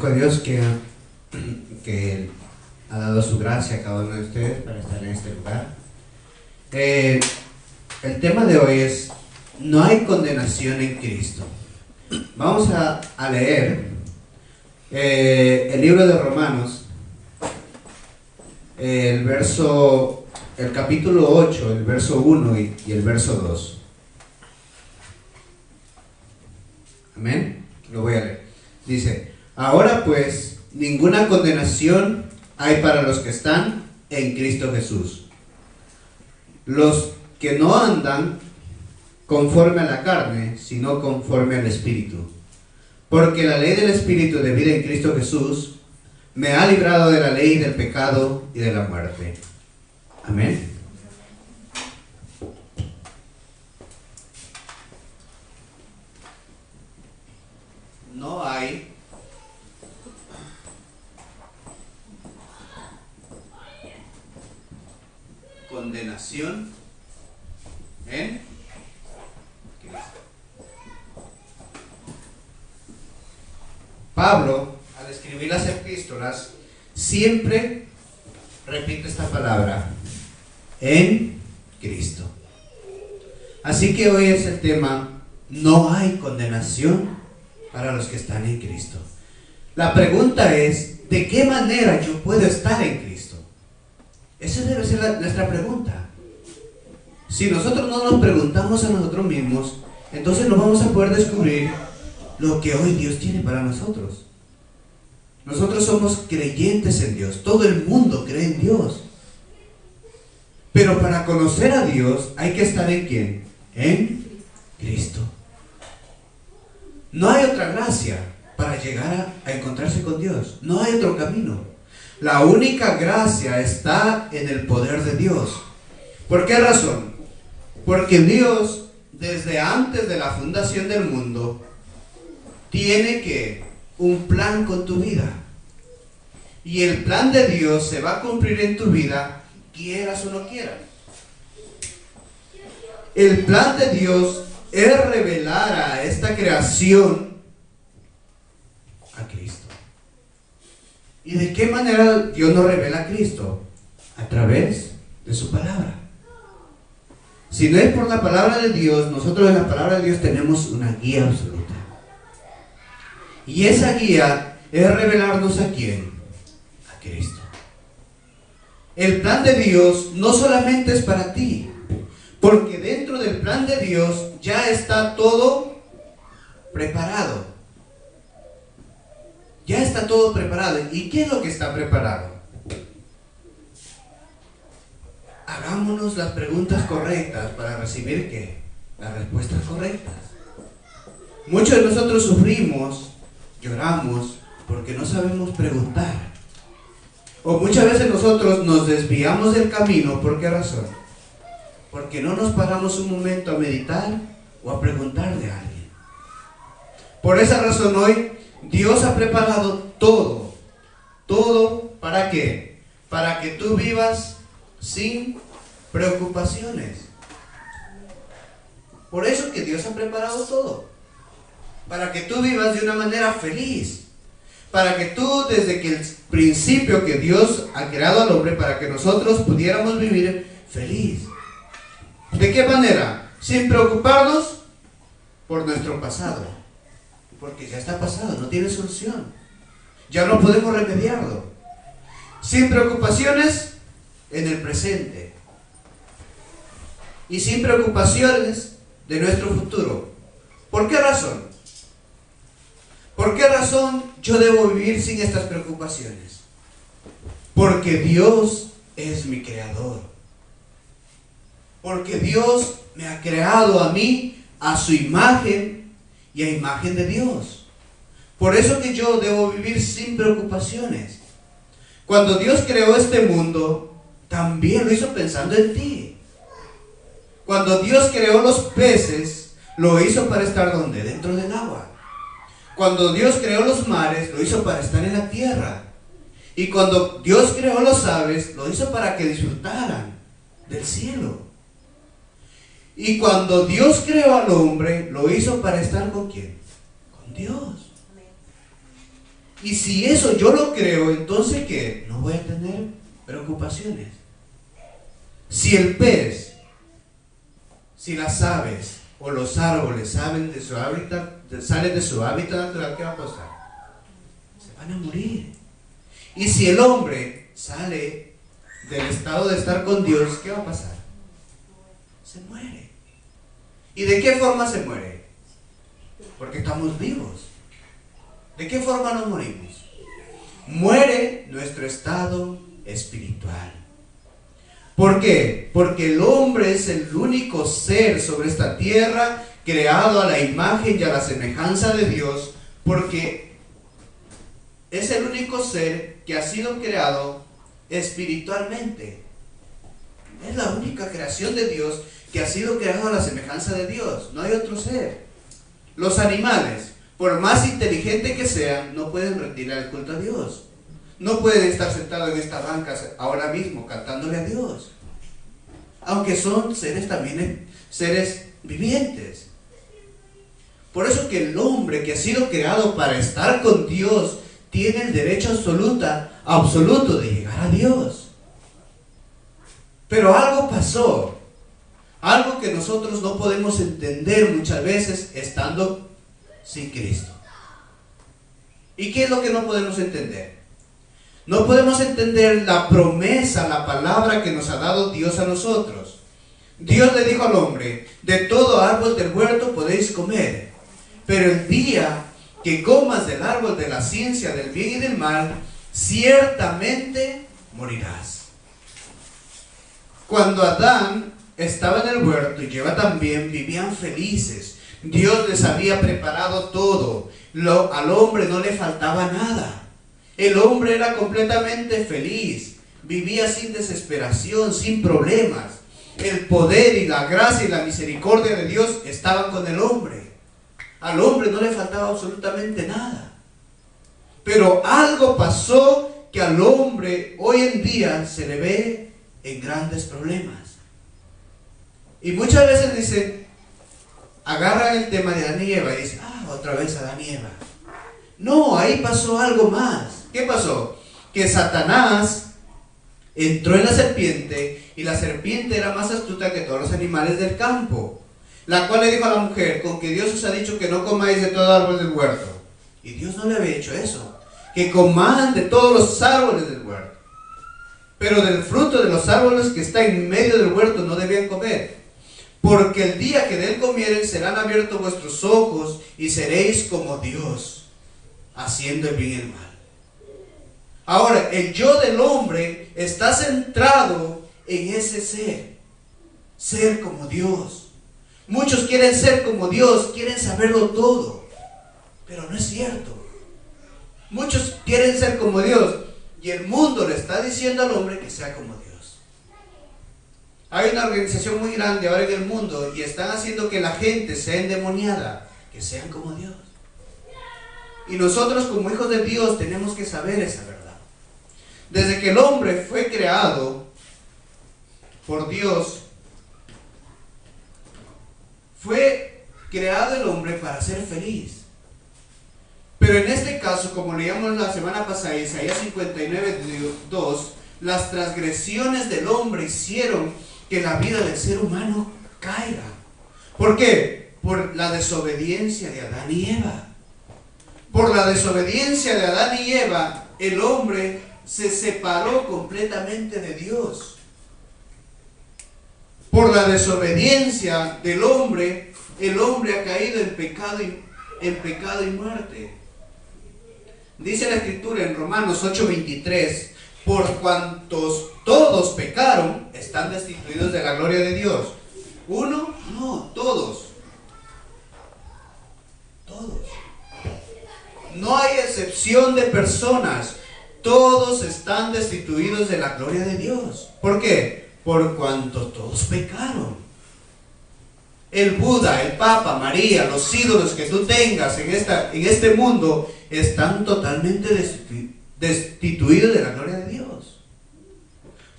Agradezco a Dios que ha dado su gracia a cada uno de ustedes para estar en este lugar. El tema de hoy es: no hay condenación en Cristo. Vamos a leer el libro de Romanos, el capítulo 8, el verso 1 y el verso 2. Amén. Lo voy a leer. Dice: ahora pues, ninguna condenación hay para los que están en Cristo Jesús, los que no andan conforme a la carne, sino conforme al Espíritu. Porque la ley del Espíritu de vida en Cristo Jesús me ha librado de la ley del pecado y de la muerte. Amén. No hay condenación en Cristo. Pablo, al escribir las epístolas, siempre repite esta palabra: en Cristo. Así que hoy es el tema: no hay condenación para los que están en Cristo. La pregunta es: ¿de qué manera yo puedo estar en Cristo? Esa debe ser nuestra pregunta. Si nosotros no nos preguntamos a nosotros mismos, entonces no vamos a poder descubrir lo que hoy Dios tiene para nosotros. Nosotros somos creyentes en Dios. Todo el mundo cree en Dios. Pero para conocer a Dios hay que estar ¿en quién? En Cristo. No hay otra gracia para llegar a encontrarse con Dios. No hay otro camino. La única gracia está en el poder de Dios. ¿Por qué razón? Porque Dios, desde antes de la fundación del mundo, tiene un plan con tu vida. Y el plan de Dios se va a cumplir en tu vida, quieras o no quieras. El plan de Dios es revelar a esta creación a Cristo. ¿Y de qué manera Dios nos revela a Cristo? A través de su palabra. Si no es por la palabra de Dios, nosotros en la palabra de Dios tenemos una guía absoluta. Y esa guía es revelarnos ¿a quién? A Cristo. El plan de Dios no solamente es para ti, porque dentro del plan de Dios ya está todo preparado. Ya está todo preparado. ¿Y qué es lo que está preparado? Hagámonos las preguntas correctas para recibir ¿qué? Las respuestas correctas. Muchos de nosotros sufrimos, lloramos, porque no sabemos preguntar. O muchas veces nosotros nos desviamos del camino. ¿Por qué razón? Porque no nos paramos un momento a meditar o a preguntarle a alguien. Por esa razón hoy Dios ha preparado todo. ¿Todo para qué? Para que tú vivas sin preocupaciones. Por eso que Dios ha preparado todo. Para que tú vivas de una manera feliz. Para que tú, desde que el principio que Dios ha creado al hombre, para que nosotros pudiéramos vivir feliz. ¿De qué manera? Sin preocuparnos por nuestro pasado. Porque ya está pasado, no tiene solución. Ya no podemos remediarlo. Sin preocupaciones en el presente. Y sin preocupaciones de nuestro futuro. ¿Por qué razón? ¿Por qué razón yo debo vivir sin estas preocupaciones? Porque Dios es mi creador. Porque Dios me ha creado a mí a su imagen y a imagen de Dios. Por eso que yo debo vivir sin preocupaciones. Cuando Dios creó este mundo, también lo hizo pensando en ti. Cuando Dios creó los peces, lo hizo para estar ¿dónde? Dentro del agua. Cuando Dios creó los mares, lo hizo para estar en la tierra. Y cuando Dios creó los aves, lo hizo para que disfrutaran del cielo. Y cuando Dios creó al hombre, lo hizo para estar ¿con quién? Con Dios. Y si eso yo lo creo, entonces ¿qué? No voy a tener preocupaciones. Si el pez, si las aves o los árboles salen de su hábitat natural, ¿qué va a pasar? Se van a morir. Y si el hombre sale del estado de estar con Dios, ¿qué va a pasar? Se muere. ¿Y de qué forma se muere? Porque estamos vivos. ¿De qué forma nos morimos? Muere nuestro estado espiritual. ¿Por qué? Porque el hombre es el único ser sobre esta tierra creado a la imagen y a la semejanza de Dios, porque es el único ser que ha sido creado espiritualmente. Es la única creación de Dios que ha sido creado a la semejanza de Dios. No hay otro ser. Los animales, por más inteligentes que sean, no pueden rendirle el culto a Dios. No pueden estar sentados en estas bancas ahora mismo cantándole a Dios. Aunque son seres también, seres vivientes. Por eso que el hombre que ha sido creado para estar con Dios tiene el derecho absoluto de llegar a Dios. Pero algo pasó. Algo que nosotros no podemos entender muchas veces estando sin Cristo. ¿Y qué es lo que no podemos entender? No podemos entender la promesa, la palabra que nos ha dado Dios a nosotros. Dios le dijo al hombre: de todo árbol del huerto podéis comer, pero el día que comas del árbol de la ciencia del bien y del mal, ciertamente morirás. Cuando Adán estaba en el huerto y Eva también, vivían felices. Dios les había preparado todo. Al hombre no le faltaba nada. El hombre era completamente feliz. Vivía sin desesperación, sin problemas. El poder y la gracia y la misericordia de Dios estaban con el hombre. Al hombre no le faltaba absolutamente nada. Pero algo pasó que al hombre hoy en día se le ve en grandes problemas. Y muchas veces dicen, agarran el tema de Adán y Eva y dicen: otra vez Adán y Eva. No, ahí pasó algo más. ¿Qué pasó? Que Satanás entró en la serpiente, y la serpiente era más astuta que todos los animales del campo, la cual le dijo a la mujer: con que Dios os ha dicho que no comáis de todo árbol del huerto. Y Dios no le había hecho eso, que coman de todos los árboles del huerto, pero del fruto de los árboles que está en medio del huerto no debían comer, porque el día que de él comieren serán abiertos vuestros ojos y seréis como Dios, haciendo el bien y el mal. Ahora, el yo del hombre está centrado en ese ser como Dios. Muchos quieren ser como Dios, quieren saberlo todo, pero no es cierto. Muchos quieren ser como Dios, y el mundo le está diciendo al hombre que sea como Dios. Hay una organización muy grande ahora en el mundo y están haciendo que la gente sea endemoniada, que sean como Dios. Y nosotros como hijos de Dios tenemos que saber esa verdad. Desde que el hombre fue creado por Dios, fue creado el hombre para ser feliz. Pero en este caso, como leíamos la semana pasada, Isaías 59:2, las transgresiones del hombre hicieron que la vida del ser humano caiga. ¿Por qué? Por la desobediencia de Adán y Eva. Por la desobediencia de Adán y Eva, el hombre se separó completamente de Dios. Por la desobediencia del hombre, el hombre ha caído en pecado y muerte. Dice la Escritura en Romanos 8:23: por cuantos todos pecaron, están destituidos de la gloria de Dios. ¿Uno? No, todos. Todos. No hay excepción de personas. Todos están destituidos de la gloria de Dios. ¿Por qué? Por cuanto todos pecaron. El Buda, el Papa, María, los ídolos que tú tengas en este mundo están totalmente destituidos de la gloria de Dios.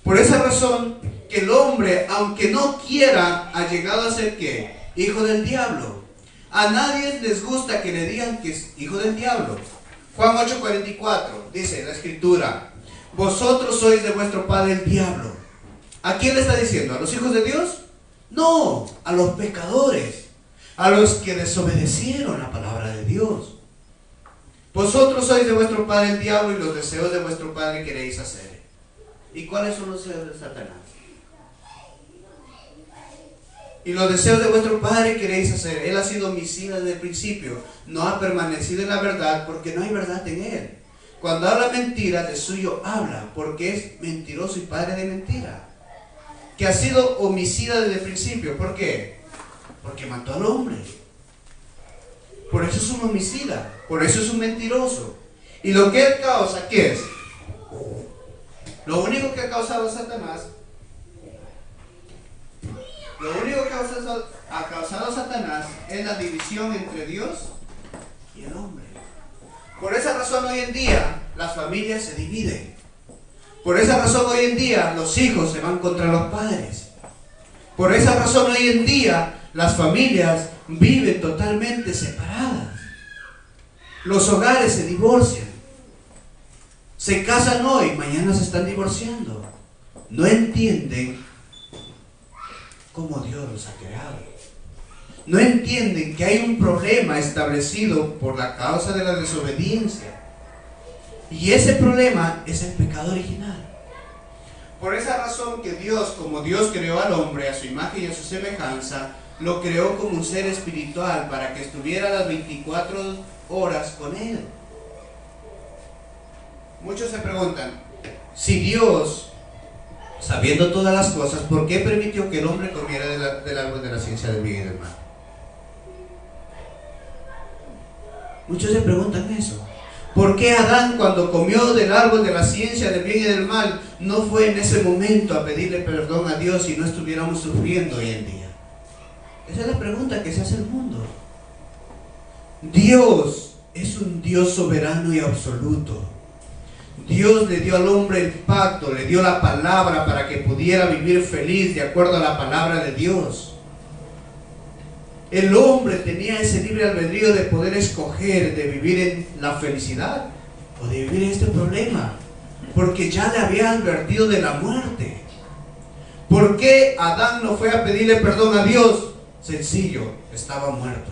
Por esa razón que el hombre, aunque no quiera, ha llegado a ser ¿qué? Hijo del diablo. A nadie les gusta que le digan que es hijo del diablo. Juan 8:44 dice la escritura: vosotros sois de vuestro padre el diablo. ¿A quién le está diciendo? ¿A los hijos de Dios? No, a los pecadores, a los que desobedecieron la palabra de Dios. Vosotros sois de vuestro padre el diablo y los deseos de vuestro padre queréis hacer. ¿Y cuáles son los deseos de Satanás? Y los deseos de vuestro padre queréis hacer. Él ha sido homicida desde el principio. No ha permanecido en la verdad porque no hay verdad en él. Cuando habla mentira, de suyo habla, porque es mentiroso y padre de mentira. Que ha sido homicida desde el principio. ¿Por qué? Porque mató al hombre. Por eso es un homicida. Por eso es un mentiroso. Y lo que él causa, ¿qué es? Lo único que ha causado Satanás, lo único que ha causado Satanás es la división entre Dios y el hombre. Por esa razón hoy en día las familias se dividen. Por esa razón hoy en día los hijos se van contra los padres. Por esa razón hoy en día las familias viven totalmente separadas. Los hogares se divorcian. Se casan hoy, mañana se están divorciando. No entienden cómo Dios los ha creado. No entienden que hay un problema establecido por la causa de la desobediencia. Y ese problema es el pecado original. Por esa razón que Dios, como Dios creó al hombre a su imagen y a su semejanza, lo creó como un ser espiritual para que estuviera las 24 horas con él. Muchos se preguntan, si Dios, sabiendo todas las cosas, ¿por qué permitió que el hombre comiera del árbol de la ciencia del bien y del mal? Muchos se preguntan eso. ¿Por qué Adán, cuando comió del árbol de la ciencia del bien y del mal, no fue en ese momento a pedirle perdón a Dios y no estuviéramos sufriendo hoy en día? Esa es la pregunta que se hace el mundo. Dios es un Dios soberano y absoluto. Dios le dio al hombre el pacto, le dio la palabra para que pudiera vivir feliz de acuerdo a la palabra de Dios. El hombre tenía ese libre albedrío de poder escoger de vivir en la felicidad o de vivir en este problema, porque ya le había advertido de la muerte. ¿Por qué Adán no fue a pedirle perdón a Dios? Sencillo, estaba muerto.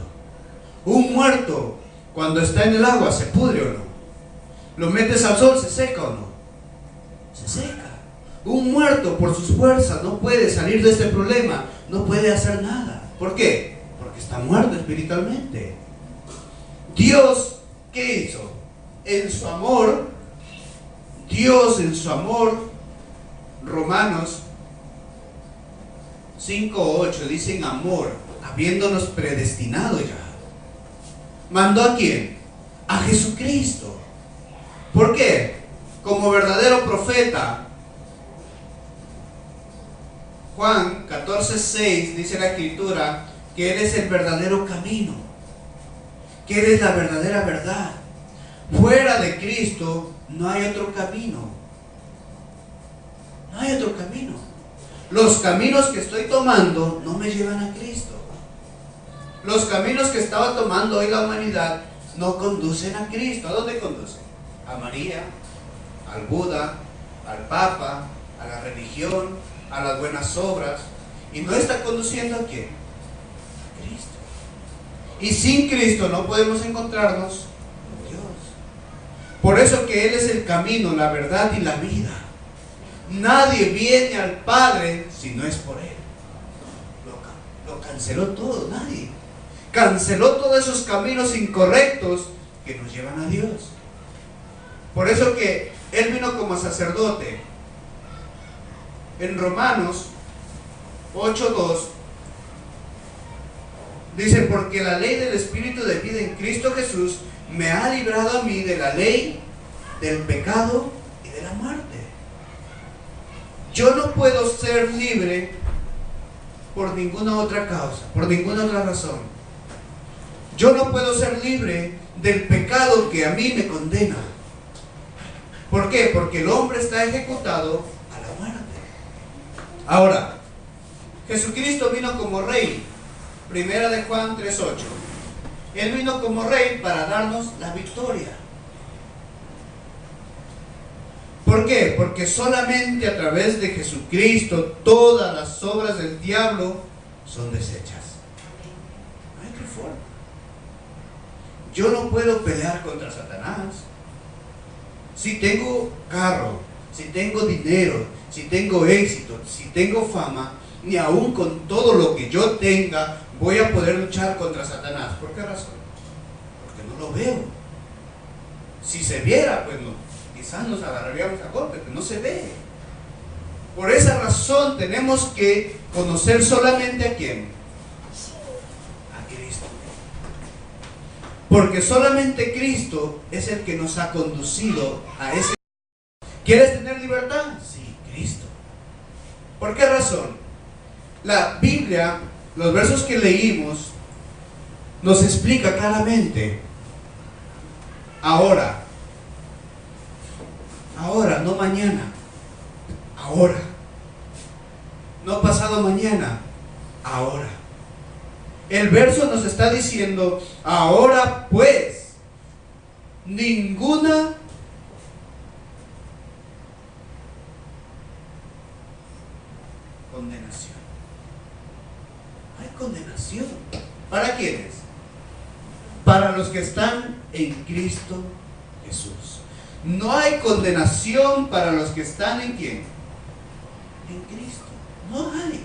Un muerto, cuando está en el agua, ¿se pudre o no? ¿Lo metes al sol, se seca o no? Se seca. Un muerto por sus fuerzas no puede salir de este problema, no puede hacer nada. ¿Por qué? Porque está muerto espiritualmente. Dios, ¿qué hizo? En su amor, Dios en su amor, Romanos 5:8 dice en amor, habiéndonos predestinado ya. ¿Mandó a quién? A Jesucristo. ¿Por qué? Como verdadero profeta. Juan 14:6 dice la escritura que Él es el verdadero camino, que Él es la verdadera verdad. Fuera de Cristo no hay otro camino. No hay otro camino. Los caminos que estoy tomando no me llevan a Cristo. Los caminos que estaba tomando hoy la humanidad no conducen a Cristo. ¿A dónde conducen? A María, al Buda, al Papa, a la religión, a las buenas obras. ¿Y no está conduciendo a quién? A Cristo. Y sin Cristo no podemos encontrarnos con Dios. Por eso que Él es el camino, la verdad y la vida. Nadie viene al Padre si no es por Él. Lo canceló todo, nadie. Canceló todos esos caminos incorrectos que nos llevan a Dios. Por eso que Él vino como sacerdote. En Romanos 8:2 dice, porque la ley del Espíritu de vida en Cristo Jesús me ha librado a mí de la ley, del pecado y de la muerte. Yo no puedo ser libre por ninguna otra causa, por ninguna otra razón. Yo no puedo ser libre del pecado que a mí me condena. ¿Por qué? Porque el hombre está ejecutado a la muerte. Ahora, Jesucristo vino como rey. Primera de Juan 3:8. Él vino como rey para darnos la victoria. ¿Por qué? Porque solamente a través de Jesucristo todas las obras del diablo son deshechas. No hay otra forma. Yo no puedo pelear contra Satanás. Si tengo carro, si tengo dinero, si tengo éxito, si tengo fama, ni aún con todo lo que yo tenga voy a poder luchar contra Satanás. ¿Por qué razón? Porque no lo veo. Si se viera, pues no, quizás nos agarraríamos a golpe, pero no se ve. Por esa razón tenemos que conocer solamente a quién. A Cristo. Porque solamente Cristo es el que nos ha conducido a ese. ¿Quieres tener libertad? Sí, Cristo. ¿Por qué razón? La Biblia, los versos que leímos, nos explica claramente. Ahora, no mañana, ahora, no pasado mañana, ahora. El verso nos está diciendo, ahora pues, ninguna condenación. Hay condenación. ¿Para quiénes? Para los que están en Cristo Jesús. No hay condenación para los que están en ¿quién? En Cristo. No hay.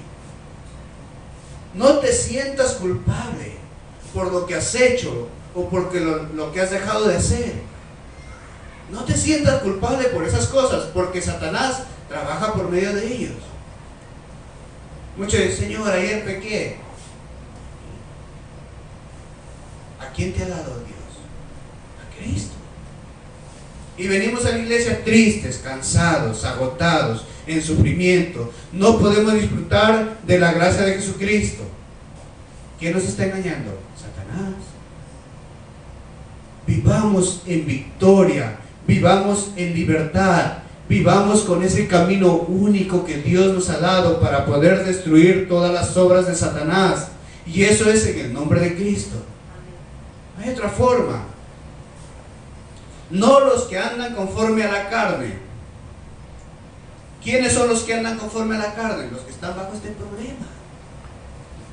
No te sientas culpable por lo que has hecho o porque lo que has dejado de hacer. No te sientas culpable por esas cosas, porque Satanás trabaja por medio de ellos. Muchos dicen, Señor, ayer pequé. ¿A quién te ha dado Dios? A Cristo. Y venimos a la iglesia tristes, cansados, agotados, en sufrimiento. No podemos disfrutar de la gracia de Jesucristo. ¿Quién nos está engañando? Satanás. Vivamos en victoria, vivamos en libertad, vivamos con ese camino único que Dios nos ha dado para poder destruir todas las obras de Satanás. Y eso es en el nombre de Cristo. No hay otra forma. No los que andan conforme a la carne. ¿Quiénes son los que andan conforme a la carne? Los que están bajo este problema.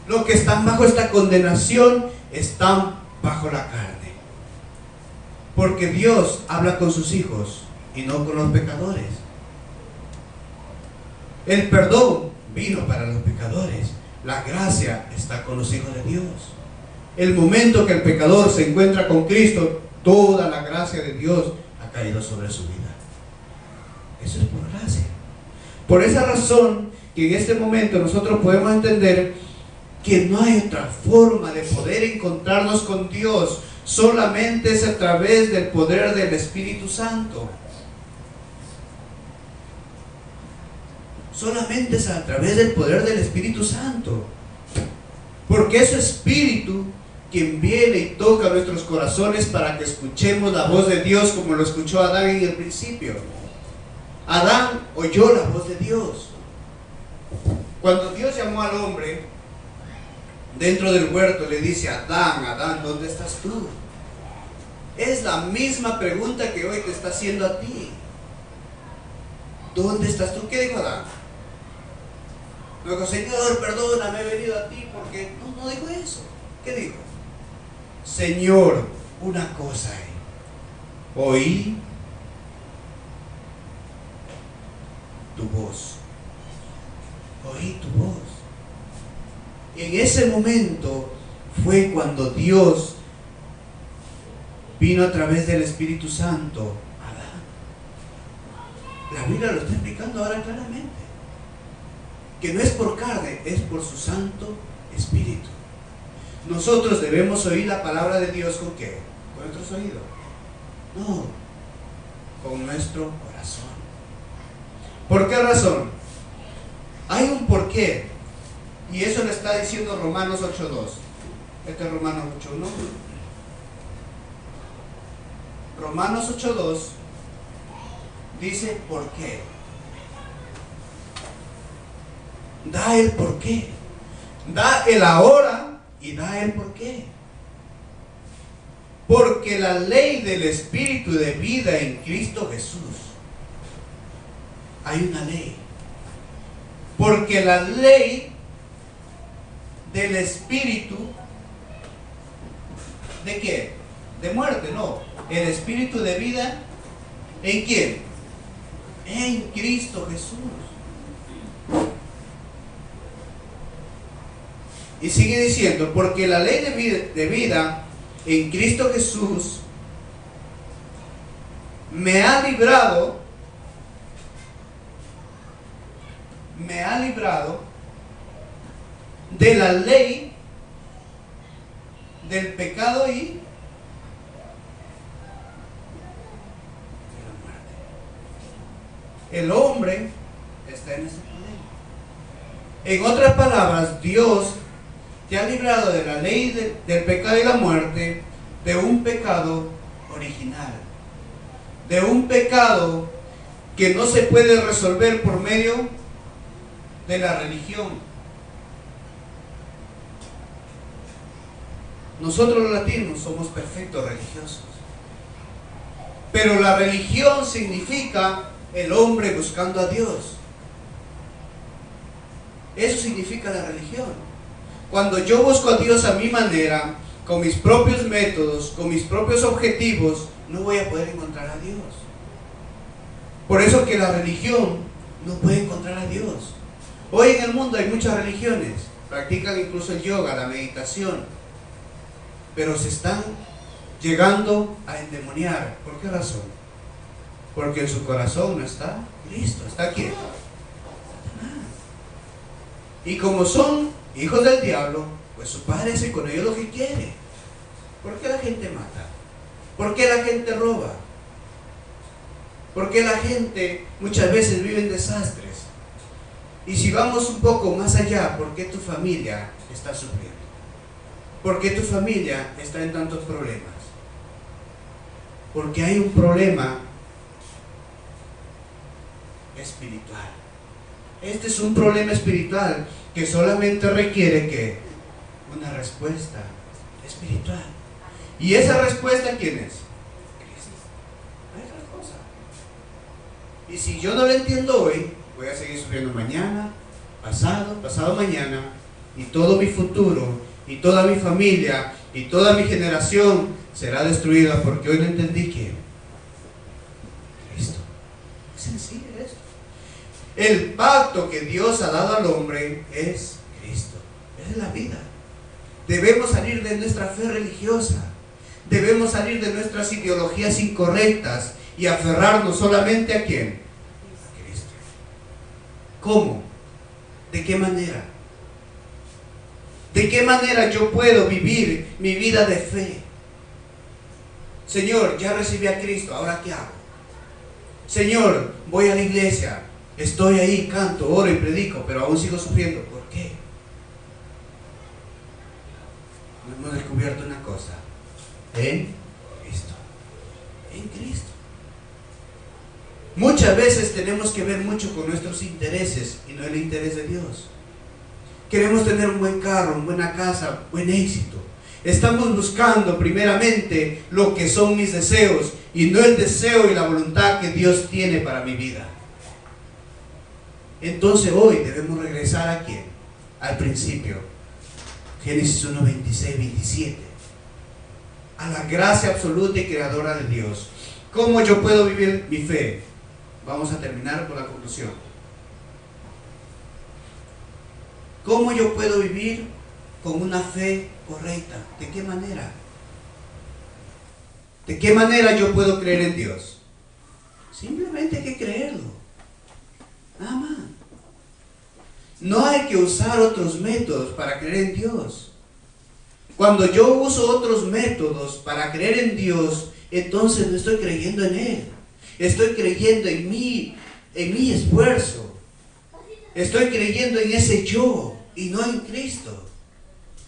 Los que están bajo esta condenación están bajo la carne. Porque Dios habla con sus hijos y no con los pecadores. El perdón vino para los pecadores. La gracia está con los hijos de Dios. El momento que el pecador se encuentra con Cristo, toda la gracia de Dios ha caído sobre su vida. Eso es por gracia. Por esa razón que en este momento nosotros podemos entender que no hay otra forma de poder encontrarnos con Dios, solamente es a través del poder del Espíritu Santo. Solamente es a través del poder del Espíritu Santo. Porque es su Espíritu quien viene y toca nuestros corazones para que escuchemos la voz de Dios como lo escuchó Adán en el principio. Adán oyó la voz de Dios. Cuando Dios llamó al hombre dentro del huerto, le dice: Adán, Adán, ¿dónde estás tú? Es la misma pregunta que hoy te está haciendo a ti. ¿Dónde estás tú? ¿Qué dijo Adán? No dijo: Señor, perdóname, he venido a ti porque... No dijo eso. ¿Qué dijo? Señor, una cosa hay. Oí tu voz. Oí tu voz. En ese momento fue cuando Dios vino a través del Espíritu Santo a Adán. La Biblia lo está explicando ahora claramente. Que no es por carne, es por su Santo Espíritu. Nosotros debemos oír la palabra de Dios ¿con qué? ¿Con nuestros oídos? No, con nuestro corazón. ¿Por qué razón? Hay un porqué. Y eso le está diciendo Romanos 8.2. Este es Romanos 8.1. Romanos 8.2 dice por qué. Da el por qué. Da el ahora y da el por qué. Porque la ley del Espíritu de vida en Cristo Jesús hay una ley. Porque la ley del espíritu, ¿de qué? De muerte, no. El espíritu de vida, ¿en quién? En Cristo Jesús. Y sigue diciendo, porque la ley de vida en Cristo Jesús me ha librado de la ley del pecado y de la muerte. El hombre está en ese poder. En otras palabras, Dios te ha librado de la ley del pecado y la muerte, de un pecado original, de un pecado que no se puede resolver por medio de la religión. Nosotros los latinos somos perfectos religiosos, pero la religión significa el hombre buscando a Dios. Eso significa la religión. Cuando yo busco a Dios a mi manera, con mis propios métodos, con mis propios objetivos, no voy a poder encontrar a Dios. Por eso que la religión no puede encontrar a Dios. Hoy en el mundo hay muchas religiones, practican incluso el yoga, la meditación, pero se están llegando a endemoniar. ¿Por qué razón? Porque en su corazón no está Cristo. ¿Está quién? Satanás. Y como son hijos del diablo, pues su padre hace con ellos lo que quiere. ¿Por qué la gente mata? ¿Por qué la gente roba? ¿Por qué la gente muchas veces vive en desastres? Y si vamos un poco más allá, ¿por qué tu familia está sufriendo? ¿Por qué tu familia está en tantos problemas? Porque hay un problema espiritual. Este es un problema espiritual que solamente requiere que una respuesta espiritual. ¿Y esa respuesta quién es? Cristo. No hay otra cosa. Y si yo no lo entiendo hoy, voy a seguir sufriendo mañana, pasado mañana, y todo mi futuro, y toda mi familia, y toda mi generación será destruida porque hoy no entendí que Cristo. Es sencillo esto. El pacto que Dios ha dado al hombre es Cristo. Esa es la vida. Debemos salir de nuestra fe religiosa. Debemos salir de nuestras ideologías incorrectas y aferrarnos solamente ¿a quién? A Cristo. ¿Cómo? ¿De qué manera? ¿De qué manera yo puedo vivir mi vida de fe? Señor, ya recibí a Cristo, ¿ahora qué hago? Señor, voy a la iglesia, estoy ahí, canto, oro y predico, pero aún sigo sufriendo. ¿Por qué? Hemos descubierto una cosa. En Cristo. En Cristo. Muchas veces tenemos que ver mucho con nuestros intereses y no el interés de Dios. Queremos tener un buen carro, una buena casa, buen éxito. Estamos buscando primeramente lo que son mis deseos y no el deseo y la voluntad que Dios tiene para mi vida. Entonces hoy debemos regresar ¿a quién? Al principio. Génesis 1, 26, 27. A la gracia absoluta y creadora de Dios. ¿Cómo yo puedo vivir mi fe? Vamos a terminar con la conclusión. ¿Cómo yo puedo vivir con una fe correcta? ¿De qué manera? ¿De qué manera yo puedo creer en Dios? Simplemente hay que creerlo. Nada más. No hay que usar otros métodos para creer en Dios. Cuando yo uso otros métodos para creer en Dios, entonces no estoy creyendo en Él. Estoy creyendo en mi esfuerzo. Estoy creyendo en ese yo y no en Cristo.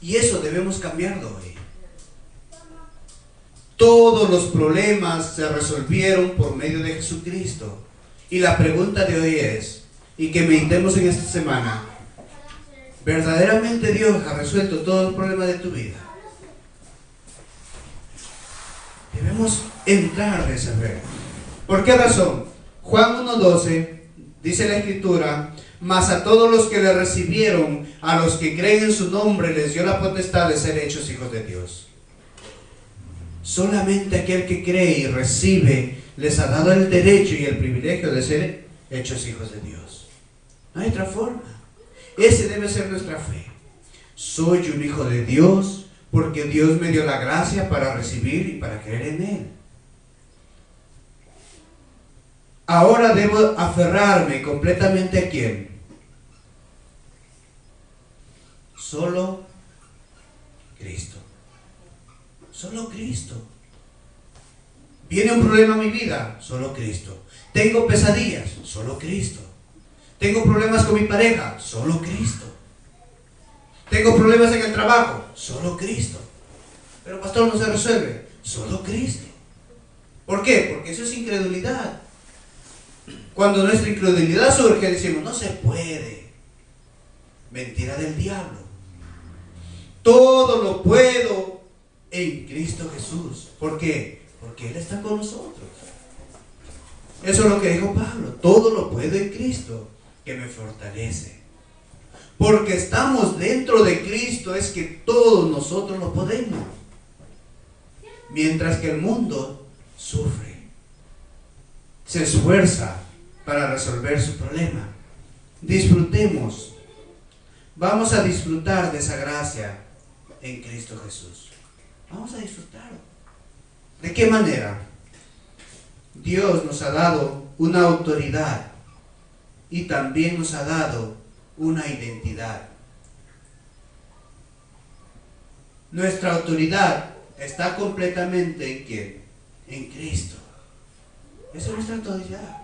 Y eso debemos cambiarlo hoy. Todos los problemas se resolvieron por medio de Jesucristo. Y la pregunta de hoy es, y que meditemos en esta semana, ¿verdaderamente Dios ha resuelto todos los problemas de tu vida? Debemos entrar de saber. ¿Por qué razón? Juan 1:12 Dice la Escritura: mas a todos los que le recibieron, a los que creen en su nombre, les dio la potestad de ser hechos hijos de Dios. Solamente aquel que cree y recibe les ha dado el derecho y el privilegio de ser hechos hijos de Dios. No hay otra forma. Ese debe ser nuestra fe. Soy un hijo de Dios porque Dios me dio la gracia para recibir y para creer en Él. Ahora debo aferrarme completamente ¿a quién? Solo Cristo. Solo Cristo. Viene un problema a mi vida, solo Cristo. Tengo pesadillas, solo Cristo. Tengo problemas con mi pareja, solo Cristo. Tengo problemas en el trabajo, solo Cristo. Pero pastor, no se resuelve, solo Cristo. ¿Por qué? Porque eso es incredulidad. Cuando nuestra incredulidad surge, decimos, no se puede. Mentira del diablo. Todo lo puedo en Cristo Jesús. ¿Por qué? Porque Él está con nosotros. Eso es lo que dijo Pablo. Todo lo puedo en Cristo, que me fortalece. Porque estamos dentro de Cristo, es que todos nosotros lo podemos. Mientras que el mundo sufre, se esfuerza para resolver su problema. Disfrutemos. Vamos a disfrutar de esa gracia en Cristo Jesús. Vamos a disfrutarlo. ¿De qué manera? Dios nos ha dado una autoridad y también nos ha dado una identidad. Nuestra autoridad está completamente ¿en quién? En Cristo. Esa es nuestra autoridad.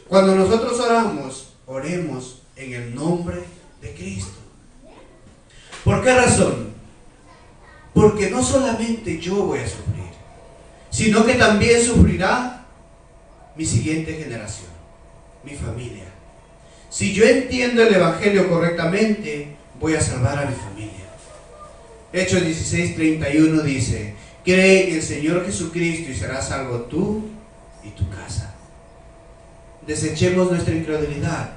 Cuando nosotros oramos, oremos en el nombre de Cristo. ¿Por qué razón? Porque no solamente yo voy a sufrir, sino que también sufrirá mi siguiente generación, mi familia. Si yo entiendo el Evangelio correctamente, voy a salvar a mi familia. Hechos 16:31 dice: cree en el Señor Jesucristo y serás salvo tú y tu casa. Desechemos nuestra incredulidad.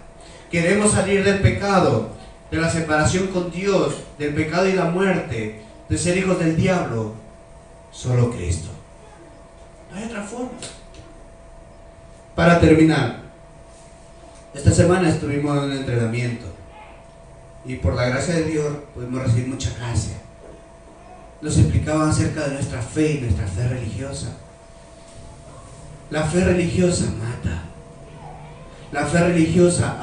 Queremos salir del pecado, de la separación con Dios, del pecado y la muerte, de ser hijos del diablo. Solo Cristo. No hay otra forma. Para terminar, esta semana estuvimos en un entrenamiento y por la gracia de Dios pudimos recibir mucha gracia. Nos explicaban acerca de nuestra fe y nuestra fe religiosa. La fe religiosa mata. La fe religiosa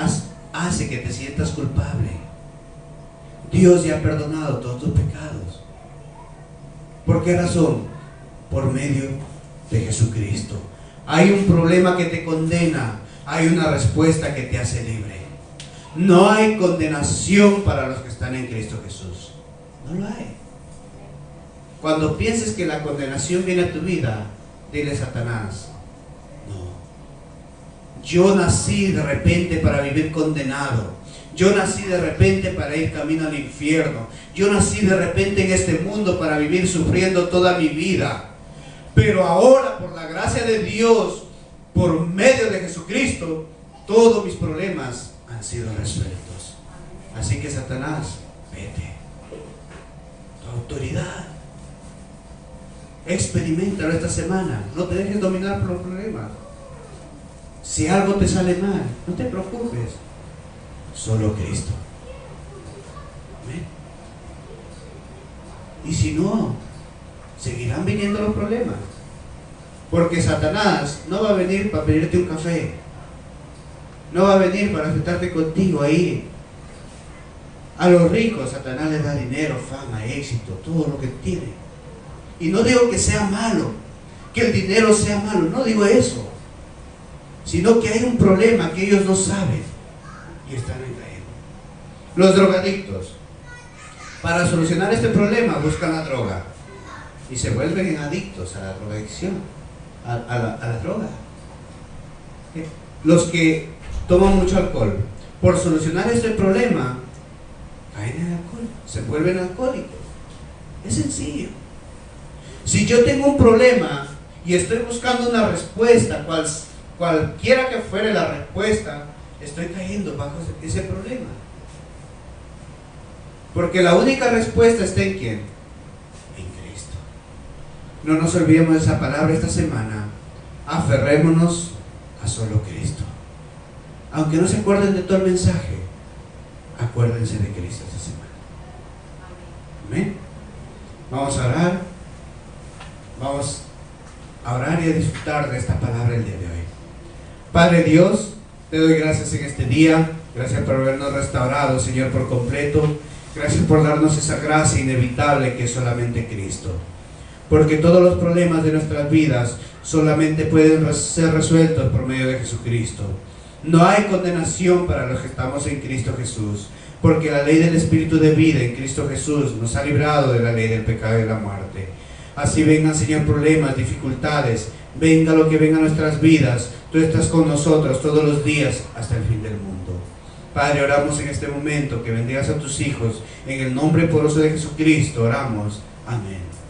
hace que te sientas culpable. Dios ya ha perdonado todos tus pecados. ¿Por qué razón? Por medio de Jesucristo. Hay un problema que te condena, hay una respuesta que te hace libre. No hay condenación para los que están en Cristo Jesús. No lo hay. Cuando pienses que la condenación viene a tu vida, dile: Satanás, no. Yo nací de repente para vivir condenado. Yo nací de repente para ir camino al infierno. Yo nací de repente en este mundo para vivir sufriendo toda mi vida. Pero ahora, por la gracia de Dios, por medio de Jesucristo, todos mis problemas han sido resueltos. Así que Satanás, vete. Tu autoridad, experiméntalo esta semana. No te dejes dominar por los problemas. Si algo te sale mal, no te preocupes. Solo Cristo. ¿Amén? Y si no, seguirán viniendo los problemas. Porque Satanás no va a venir para pedirte un café. No va a venir para sentarte contigo ahí. A los ricos Satanás les da dinero, fama, éxito, todo lo que tiene. Y no digo que sea malo, que el dinero sea malo, no digo eso. Sino que hay un problema que ellos no saben y están en caída. Los drogadictos, para solucionar este problema, buscan la droga y se vuelven adictos a la drogadicción, a la droga. Los que toman mucho alcohol, por solucionar este problema, caen en alcohol, se vuelven alcohólicos. Es sencillo. Si yo tengo un problema y estoy buscando una respuesta, cualquiera que fuere la respuesta, estoy cayendo bajo ese problema. Porque la única respuesta está en ¿quién? En Cristo. No nos olvidemos de esa palabra esta semana. Aferrémonos a solo Cristo. Aunque no se acuerden de todo el mensaje, acuérdense de Cristo esta semana. Amén. Vamos a orar. Vamos a orar y a disfrutar de esta palabra el día de hoy. Padre Dios, te doy gracias en este día. Gracias por habernos restaurado, Señor, por completo. Gracias por darnos esa gracia inevitable que es solamente Cristo. Porque todos los problemas de nuestras vidas solamente pueden ser resueltos por medio de Jesucristo. No hay condenación para los que estamos en Cristo Jesús, porque la ley del Espíritu de vida en Cristo Jesús nos ha librado de la ley del pecado y de la muerte. Así vengan, Señor, problemas, dificultades, venga lo que venga a nuestras vidas, tú estás con nosotros todos los días hasta el fin del mundo. Padre, oramos en este momento que bendigas a tus hijos, en el nombre poderoso de Jesucristo oramos. Amén.